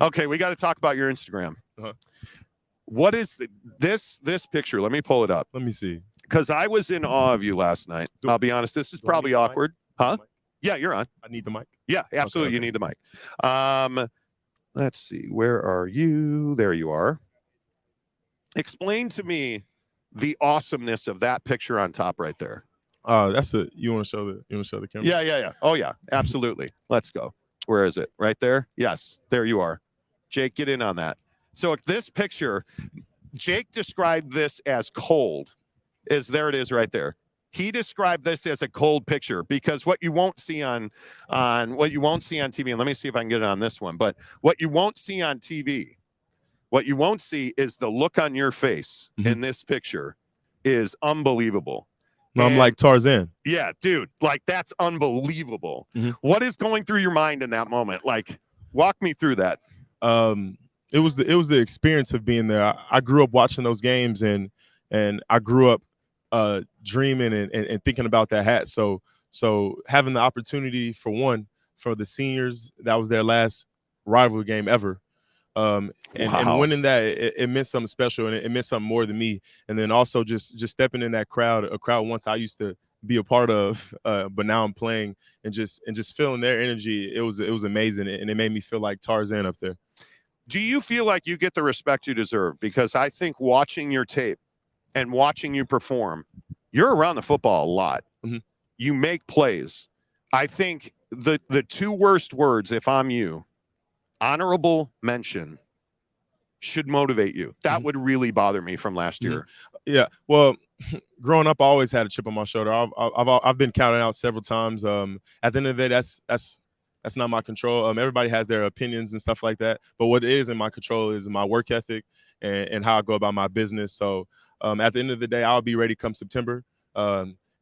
Okay, we got to talk about your Instagram. Uh-huh. What is this picture? Let me pull it up. Let me see. Because I was in awe of you last night. I'll be honest. This is Do I need probably the mic? awkward. Huh? Yeah, you're on. I need the mic. Yeah, absolutely. Okay. You need the mic. Let's see. Where are you? There you are. Explain to me the awesomeness of that picture on top right there. That's it. You want to show the camera? Yeah. Oh yeah, absolutely. Let's go. Where is it? Right there? Yes, there you are. Jake, get in on that. So this picture, Jake described this as cold. There it is right there. He described this as a cold picture because what you won't see on TV, and let me see if I can get it on this one, but what you won't see on TV, what you won't see is the look on your face in this picture is unbelievable. No, I'm like Tarzan. Yeah, dude, like that's unbelievable. What is going through your mind in that moment? Like, walk me through that. It was the experience of being there. I grew up watching those games, and I grew up dreaming and thinking about that hat. So having the opportunity for the seniors, that was their last rivalry game ever. And winning that, it meant something special, and it meant something more than me. And then also just stepping in that crowd, a crowd once I used to be a part of, but now I'm playing, and just feeling their energy. It was amazing, and it made me feel like Tarzan up there. Do you feel like you get the respect you deserve? Because I think watching your tape and watching you perform, you're around the football a lot. You make plays. I think the two worst words, if I'm you, honorable mention, should motivate you. That would really bother me from last year. Yeah. Well, growing up, I always had a chip on my shoulder. I've been counted out several times. At the end of the day, that's not my control. Everybody has their opinions and stuff like that. But what is in my control is my work ethic and how I go about my business. So at the end of the day, I'll be ready come September.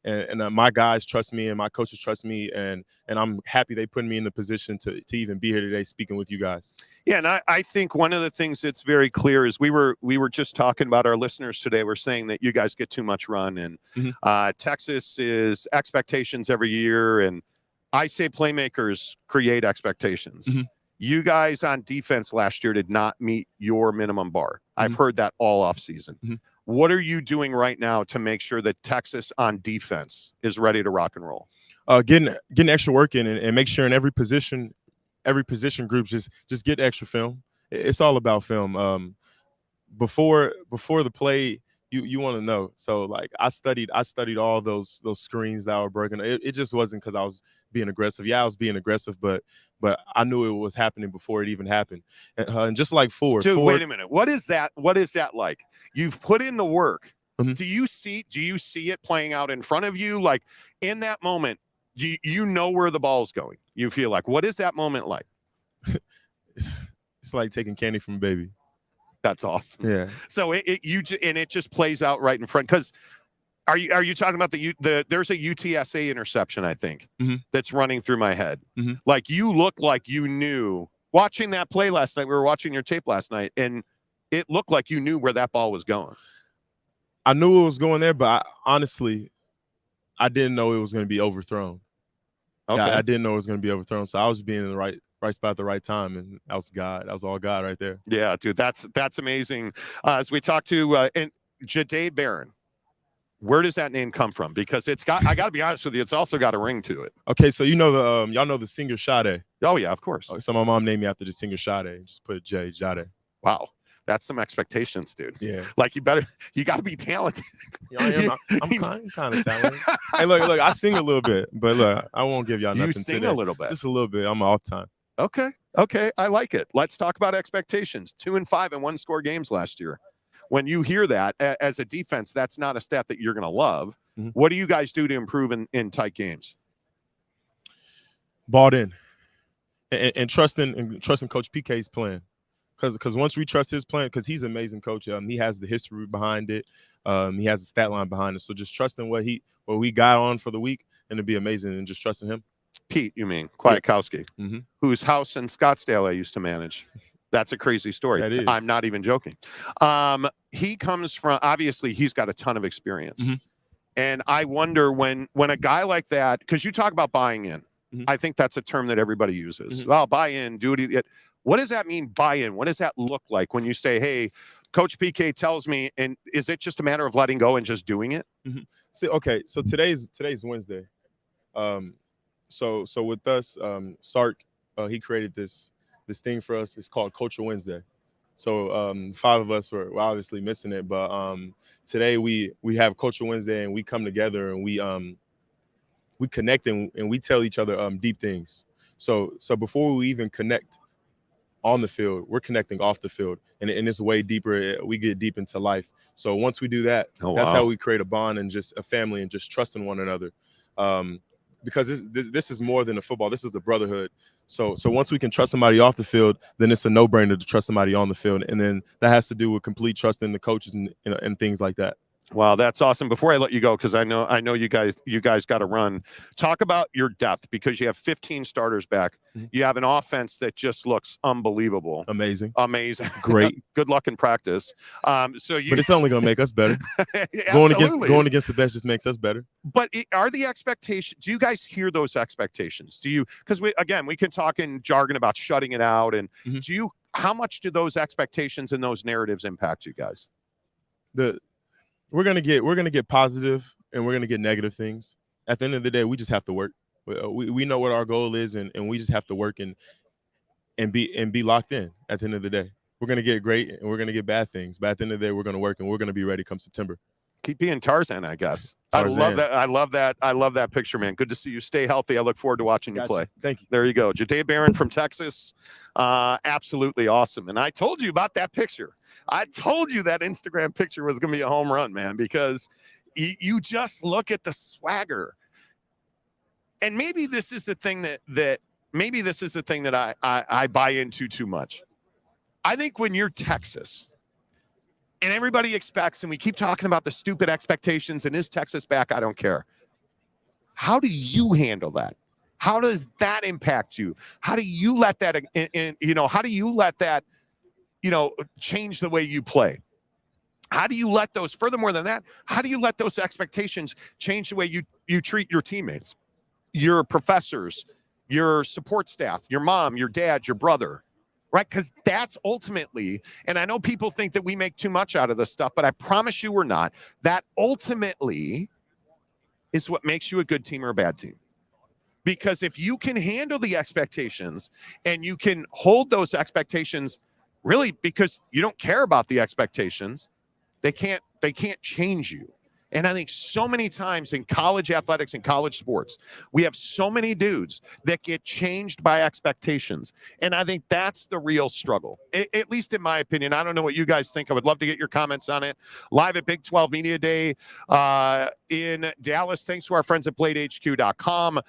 And my guys trust me, and my coaches trust me, and I'm happy they put me in the position to even be here today speaking with you guys. Yeah, and I think one of the things that's very clear is we were just talking about our listeners today. We're saying that you guys get too much run, and Texas is expectations every year, and I say playmakers create expectations. You guys on defense last year did not meet your minimum bar. I've heard that all offseason. What are you doing right now to make sure that Texas on defense is ready to rock and roll? Getting extra work in, and make sure in every position groups just get extra film. It's all about film. Before the play, you want to know. So like I studied all those screens that were broken. It just wasn't because I was being aggressive. Yeah, I was being aggressive, but I knew it was happening before it even happened. And just like Ford. Dude, wait a minute. What is that? What is that like? You've put in the work. Do you see it playing out in front of you? Like in that moment, you know where the ball's going. You feel like, what is that moment like? It's like taking candy from a baby. That's awesome. Yeah. So it just plays out right in front. Because are you talking about there's a UTSA interception, I think, that's running through my head. Like you look like you knew watching that play last night. We were watching your tape last night, and it looked like you knew where that ball was going. I knew it was going there, but honestly, I didn't know it was going to be overthrown. Okay. I didn't know it was going to be overthrown, so I was being in the right spot at the right time, and that was God. That was all God right there. Yeah, dude, that's amazing. As we talk to Jahdae Barron, where does that name come from? Because I got to be honest with you, it's also got a ring to it. Okay, so you know y'all know the singer Jahdae. Oh yeah, of course. So my mom named me after the singer Jahdae. Just put Jahdae. Wow. That's some expectations, dude. Yeah. Like you got to be talented. I'm kind of talented. Hey, look, I sing a little bit, but look, I won't give y'all nothing. You sing today. a little bit. Just a little bit. I'm off time. Okay. I like it. Let's talk about expectations. 2-5 in one-score games last year. When you hear that as a defense, that's not a stat that you're going to love. What do you guys do to improve in tight games? Bought in and trusting Coach PK's plan. Because once we trust his plan, because he's an amazing coach, he has the history behind it. He has the stat line behind it. So just trusting what we got on for the week, and it'd be amazing, and just trusting him. Pete, you mean Kwiatkowski, whose house in Scottsdale I used to manage. That's a crazy story. That is. I'm not even joking. He comes from, obviously, he's got a ton of experience. And I wonder when a guy like that, because you talk about buying in, I think that's a term that everybody uses. Well, buy in, do it. What does that mean, buy-in? What does that look like when you say, hey, Coach PK tells me, and is it just a matter of letting go and just doing it? Mm-hmm. See, okay, so today's Wednesday. So with us, Sark, he created this thing for us. It's called Culture Wednesday. So 5 of us were obviously missing it, but today we have Culture Wednesday, and we come together and we connect, and we tell each other deep things. So before we even connect on the field, we're connecting off the field, and it's way deeper. We get deep into life. So once we do that, that's how we create a bond and just a family and just trusting one another. Because this is more than a football. This is a brotherhood. So once we can trust somebody off the field, then it's a no-brainer to trust somebody on the field, and then that has to do with complete trust in the coaches and things like that. Wow, that's awesome. Before I let you go, because I know you guys got to run. Talk about your depth, because you have 15 starters back. Mm-hmm. You have an offense that just looks unbelievable. Amazing. Great. Good luck in practice. But it's only going to make us better. Going against the best just makes us better. But are the expectations? Do you guys hear those expectations? Do you? Because we can talk in jargon about shutting it out, and mm-hmm. How much do those expectations and those narratives impact you guys? We're gonna get positive, and we're gonna get negative things. At the end of the day, we just have to work. We know what our goal is, and we just have to work and be locked in. At the end of the day, we're gonna get great, and we're gonna get bad things. But at the end of the day, we're gonna work, and we're gonna be ready come September. Keep being Tarzan, I guess. Tarzan. I love that picture, man. Good to see you. Stay healthy. I look forward to watching you play. Thank you. There you go. Jahdae Barron from Texas. Absolutely awesome. And I told you about that picture. I told you that Instagram picture was going to be a home run, man, because you just look at the swagger. And maybe this is the thing that I buy into too much. I think when you're Texas, and everybody expects, and we keep talking about the stupid expectations, and is Texas back? I don't care. How do you handle that? How does that impact you? How do you let that, change the way you play? How do you let those, furthermore than that, how do you let those expectations change the way you treat your teammates, your professors, your support staff, your mom, your dad, your brother? Right? Because that's ultimately, and I know people think that we make too much out of this stuff, but I promise you we're not. That ultimately is what makes you a good team or a bad team. Because if you can handle the expectations and you can hold those expectations, really, because you don't care about the expectations, they can't change you. And I think so many times in college athletics and college sports, we have so many dudes that get changed by expectations. And I think that's the real struggle, at least in my opinion. I don't know what you guys think. I would love to get your comments on it. Live at Big 12 Media Day in Dallas. Thanks to our friends at BladeHQ.com,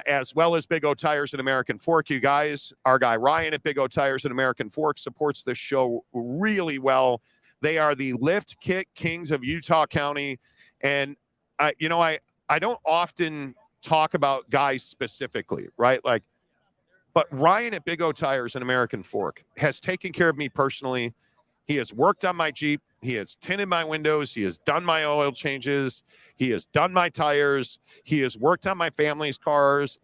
as well as Big O Tires and American Fork. You guys, our guy Ryan at Big O Tires and American Fork supports this show really well. They are the lift kit kings of Utah County. And I don't often talk about guys specifically, right? But Ryan at Big O Tires and American Fork has taken care of me personally. He has worked on my Jeep. He has tinted my windows. He has done my oil changes. He has done my tires. He has worked on my family's cars.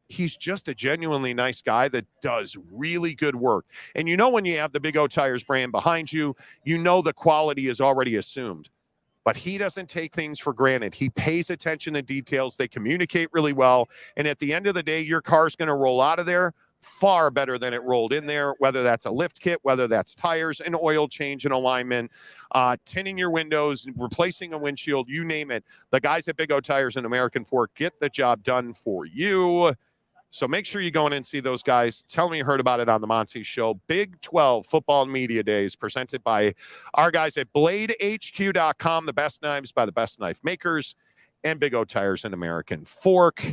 He's just a genuinely nice guy that does really good work. And when you have the Big O Tires brand behind you, the quality is already assumed. But he doesn't take things for granted. He pays attention to details. They communicate really well. And at the end of the day, your car's going to roll out of there far better than it rolled in there, whether that's a lift kit, whether that's tires, an oil change, an alignment, tinting your windows, replacing a windshield, you name it. The guys at Big O Tires and American Fork get the job done for you. So make sure you go in and see those guys. Tell me you heard about it on the Monty Show. Big 12 Football Media Days presented by our guys at BladeHQ.com, the best knives by the best knife makers, and Big O Tires and American Fork.